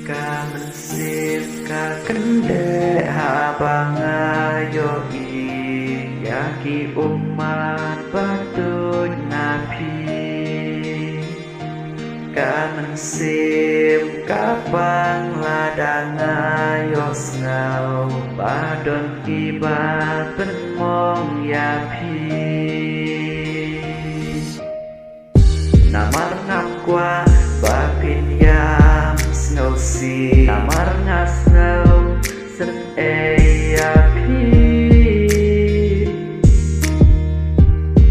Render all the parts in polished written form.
Ka mensip ka kendek habangayoi yaki umat patut nabi ka mensip ka pangladangayos ngau badon kibat penmong yapi namar ngakwa bapin yam snow si namar ngasau sen eyapi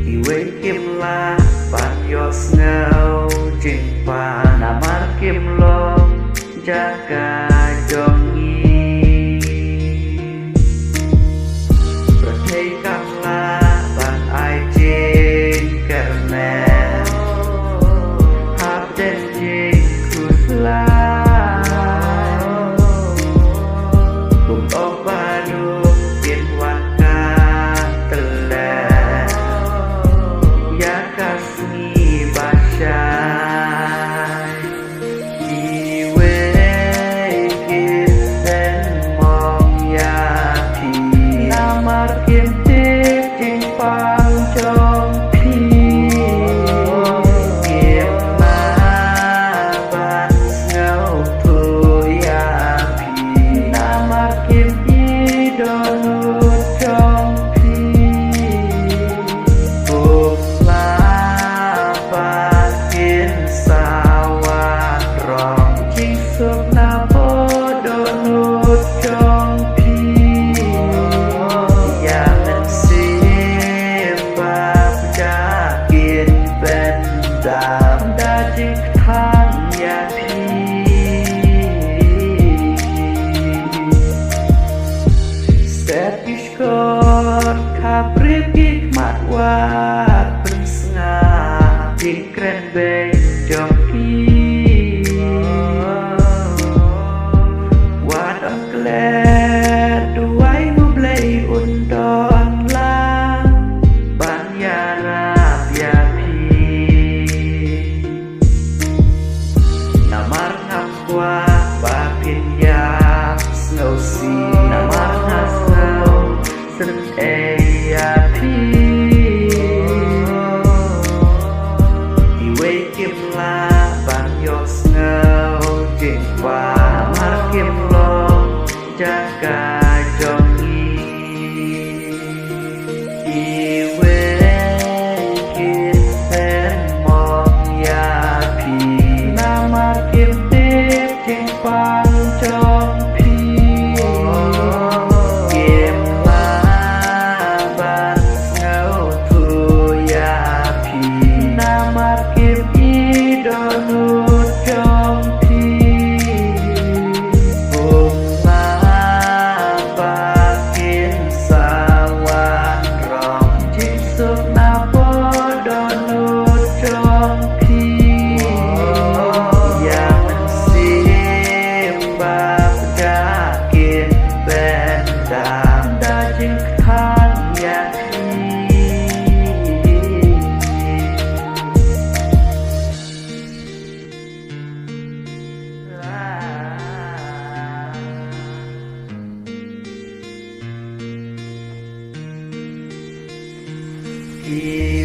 iwe kimla pan yos ngau jingpa namar kimlong jaga jongi berhei kamla pan ai jing kermen hap den jing kusla bung obadu bin waka telah ya kasmi basyai iwe kisen mong yapi namar kintik jing pang jong pi kim la ban ngau tu yapi namar kim idonut jong pi buk la pakin sawat rong jing sup na bodonut jong pi ya mensip bab jakin bendam dajik thang yapi set iskor kaprip hikmat wat pensenga jing kren beng joki wat angklet duai mublai undon lang ban yarap yapi namar ngakwa bapin yap snow si namar ngasau sen eyapi iwe kimla ban yos ngau jingpa namar kimlong jaga jongi iwe kisen mong yapi namar kimtik jing pang jong pi kim la ban ngau tu yapi namar kim idonut jong pi bung la pakin sawan rong jing sup na bodonut jong pi ya mensip bab jakin bendam dajing thang yapi Ki